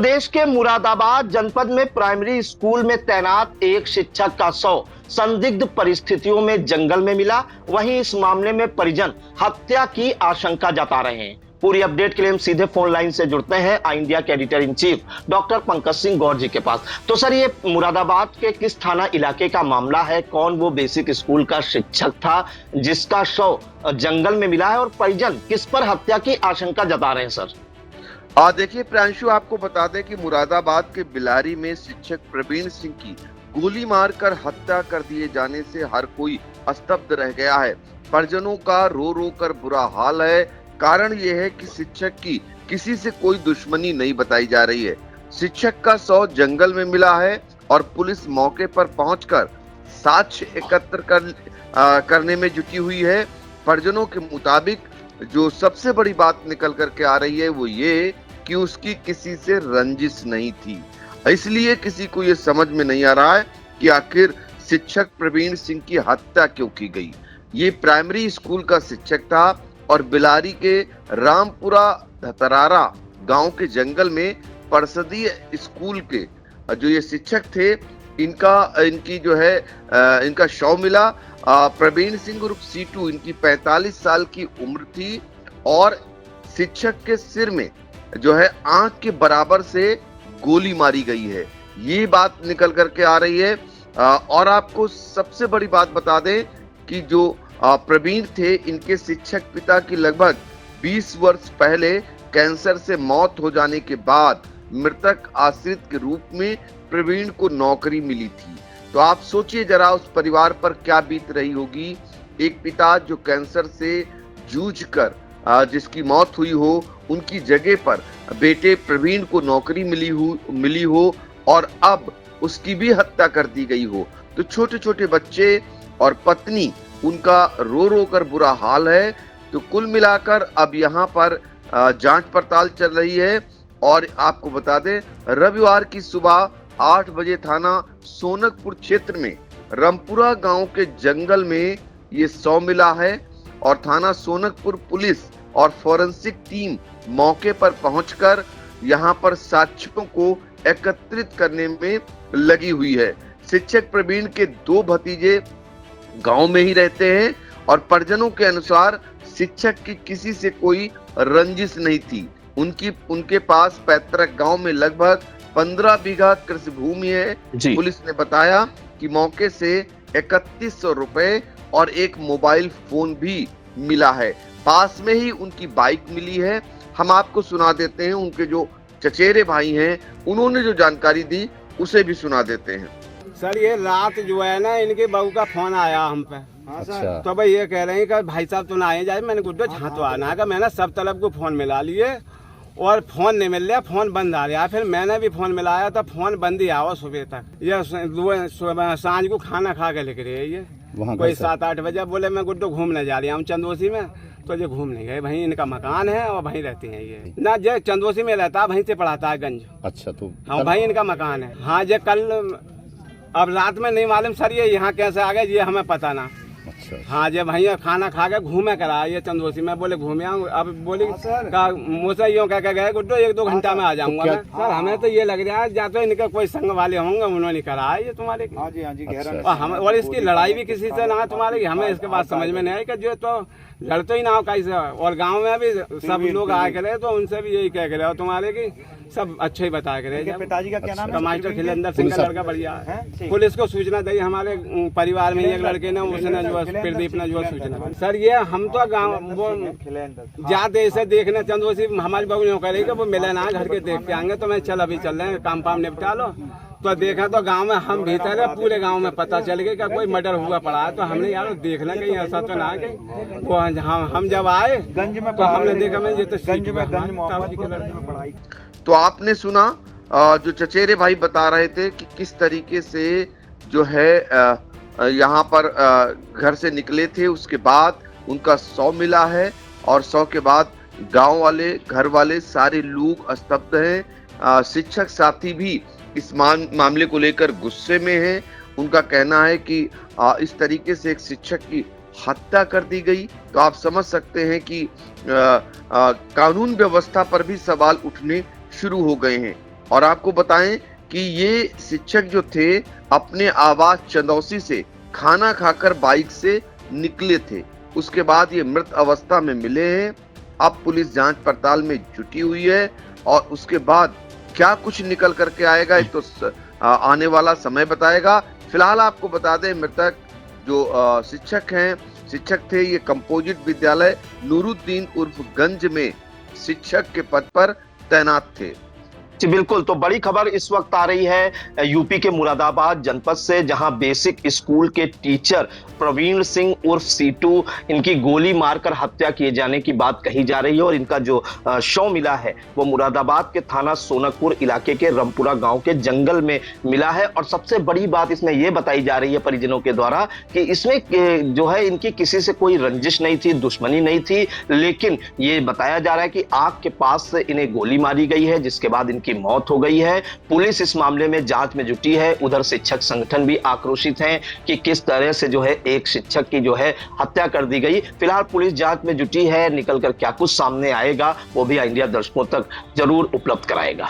प्रदेश के मुरादाबाद जनपद में प्राइमरी स्कूल में तैनात एक शिक्षक का शव संदिग्ध परिस्थितियों में जंगल में मिला। वहीं इस मामले में परिजन हत्या की आशंका जता रहे हैं। पूरी अपडेट के लिए हम सीधे फोन लाइन से जुड़ते हैं आई इंडिया के editor in chief doctor Pankaj Singh Gaur ji के पास। तो सर, ये मुरादाबाद के किस थाना इलाके का मामला है? कौन वो बेसिक स्कूल का शिक्षक था जिसका शव जंगल में मिला है और परिजन किस पर हत्या की आशंका जता रहे हैं सर? देखिए प्रांशु, आपको बता दें कि मुरादाबाद के बिलारी में शिक्षक प्रवीण सिंह की गोली मारकर हत्या कर दिए जाने से हर कोई स्तब्ध रह गया है। परिजनों का रो रो कर बुरा हाल है। कारण यह है कि शिक्षक की किसी से कोई दुश्मनी नहीं बताई जा रही है। शिक्षक का शव जंगल में मिला है और पुलिस मौके पर पहुंचकर साक्ष्य एकत्र करने में जुटी हुई है। परिजनों के मुताबिक जो सबसे बड़ी बात निकल करके आ रही है वो ये कि उसकी किसी से रंजिश नहीं थी। इसलिए किसी को ये समझ में नहीं आ रहा है कि आखिर शिक्षक प्रवीण सिंह की हत्या क्यों की गई। ये प्राइमरी स्कूल का शिक्षक था और बिलारी के रामपुरा धतरारा गांव के जंगल में परिषदीय स्कूल के जो ये शिक्षक थे इनका शव मिला। प्रवीण सिंह उर्फ सीटू, इनकी 45 साल की उम्र थी और शिक्षक के सिर में जो है आंख के बराबर से गोली मारी गई है। ये बात निकल करके आ रही है। और आपको सबसे बड़ी बात बता दें कि जो प्रवीण थे, इनके शिक्षक पिता की लगभग 20 वर्ष पहले कैंसर से मौत हो जाने के बाद मृतक आश्रित के रूप में प्रवीण को नौकरी मिली थी। तो आप सोचिए जरा उस परिवार पर क्या बीत रही होगी। एक पिता जो कैंसर से जूझकर जिसकी मौत हुई हो, उनकी जगह पर बेटे प्रवीण को नौकरी मिली हो और अब उसकी भी हत्या कर दी गई हो। तो छोटे छोटे बच्चे और पत्नी, उनका रो रो कर बुरा हाल है। तो कुल मिलाकर अब यहाँ पर जांच पड़ताल चल रही है। और आपको बता दें, रविवार की सुबह 8 बजे थाना सोनकपुर क्षेत्र में रामपुरा गांव के जंगल में ये शव मिला है और थाना सोनकपुर पुलिस और फॉरेंसिक टीम मौके पर पहुंचकर यहां पर साक्ष्यों को एकत्रित करने में लगी हुई है। शिक्षक प्रवीण के 2 भतीजे गांव में ही रहते हैं और परिजनों के अनुसार शिक्षक की किसी से कोई रंजिश नहीं थी। उनके पास पैतृक गांव में लगभग 15 बीघा कृषि भूमि है। पुलिस ने बताया कि मौके से 3100 रुपए और एक मोबाइल फोन भी मिला है। पास में ही उनकी बाइक मिली है। हम आपको सुना देते हैं, उनके जो चचेरे भाई हैं उन्होंने जो जानकारी दी उसे भी सुना देते हैं। सर, ये रात जो है ना, इनके बहू का फोन आया हम पे। अच्छा। तो भाई ये कह रहे हैं कि भाई साहब तो ना आए जाए। मैंने गुड्डो जहाँ तो आना है। मैंने सब तरफ को फोन मिला लिए और फोन नहीं मिल रहा, फोन बंद आ रहा। फिर मैंने भी फोन मिलाया तो फोन बंद ही आवा सुबह तक। ये सांझ को खाना खा के लिख रही है। ये कोई 7-8 बजे बोले मैं गुड्डो घूमने जा रहा हूँ चंदोसी में। तो ये घूमने गए। वहीं इनका मकान है और वहीं रहते हैं ये ना। ये चंदोसी में रहता है, वहीं से पढ़ाता है गंज। अच्छा। तो हाँ, वहीं इनका मकान है। हाँ, ये कल अब रात में नहीं मालूम सर ये यहाँ कैसे आ गए, ये हमें पता ना। अच्छा। हाँ, जब भैया खाना खा के घूमे करा ये चंदोसी में। बोले घूमे आऊँ। अब बोली मुझसे यूँ कह के गए गुड्डो 1-2 घंटा में आ जाऊंगा मैं। सर, हमें तो ये लग रहा है या तो इनके कोई संग वाले होंगे, उन्होंने करा ये तुम्हारे। हाँ जी, हाँ जी। और इसकी लड़ाई भी किसी से ना तुम्हारे। हमें इसके बाद समझ में नहीं आई कि जो तो लड़ते ही ना हो कैसे। और गाँव में भी सब लोग आए करे तो उनसे भी यही कह के रहे तुम्हारे की सब अच्छे ही बताया करे। पिताजी का क्या नाम है? मास्टर खिलेंदर सिंह का लड़का बढ़िया है। पुलिस को सूचना दी। हमारे परिवार में एक लड़के ने, उसने जो प्रदीप ने जो सूचना। सर, ये हम तो गाँव वो जाते इसे देखने चंदोसी, हमारी बहू ने कह रही कि वो मिले ना, घर के देख के आएंगे। तो मैं चल अभी चल रहे हैं, काम निपटा लो। तो देखा तो गांव में हम भीतर है, पूरे गांव में पता चल गया कि कोई मर्डर हुआ पड़ा है। तो हमने यार देखना कहीं ऐसा तो ना कहीं। वो हम जब आए गंज में तो हमने देखा मैं ये तो गंज में। तो आपने सुना जो चचेरे भाई बता रहे थे कि किस तरीके से जो है यहाँ पर घर से निकले थे। उसके बाद उनका शव मिला है और शव के बाद गांव वाले, घर वाले सारे लोग स्तब्ध हैं। शिक्षक साथी भी इस मामले को लेकर गुस्से में हैं। उनका कहना है कि इस तरीके से एक शिक्षक की हत्या कर दी गई तो आप समझ सकते हैं कि कानून व्यवस्था पर भी सवाल उठने शुरू हो गए हैं। और आपको बताएं कि ये शिक्षक जो थे अपने आवास चंदौसी से खाना खाकर बाइक से निकले थे। उसके बाद ये मृत अवस्था में मिले हैं। अब पुलिस जांच पड़ताल में जुटी हुई है और उसके बाद क्या कुछ निकल करके आएगा ये तो आने वाला समय बताएगा। फिलहाल आपको बता दें मृतक जो शिक्षक थे ये कंपोजिट विद्यालय नूरुद्दीन उर्फ गंज में शिक्षक के पद पर तैनात थे। जी बिल्कुल, तो बड़ी खबर इस वक्त आ रही है यूपी के मुरादाबाद जनपद से, जहां बेसिक स्कूल के टीचर प्रवीण सिंह उर्फ सीटू इनकी गोली मारकर हत्या किए जाने की बात कही जा रही है और इनका जो शव मिला है वो मुरादाबाद के थाना सोनकपुर इलाके के रमपुरा गांव के जंगल में मिला है। और सबसे बड़ी बात इसमें यह बताई जा रही है परिजनों के द्वारा कि इसमें जो है इनकी किसी से कोई रंजिश नहीं थी, दुश्मनी नहीं थी, लेकिन ये बताया जा रहा है कि आग के पास से इन्हें गोली मारी गई है जिसके बाद इनकी मौत हो गई है। पुलिस इस मामले में जांच में जुटी है। उधर शिक्षक संगठन भी आक्रोशित हैं कि किस तरह से जो है एक शिक्षक की जो है हत्या कर दी गई। फिलहाल पुलिस जांच में जुटी है, निकल कर क्या कुछ सामने आएगा वो भी इंडिया दर्शकों तक जरूर उपलब्ध कराएगा।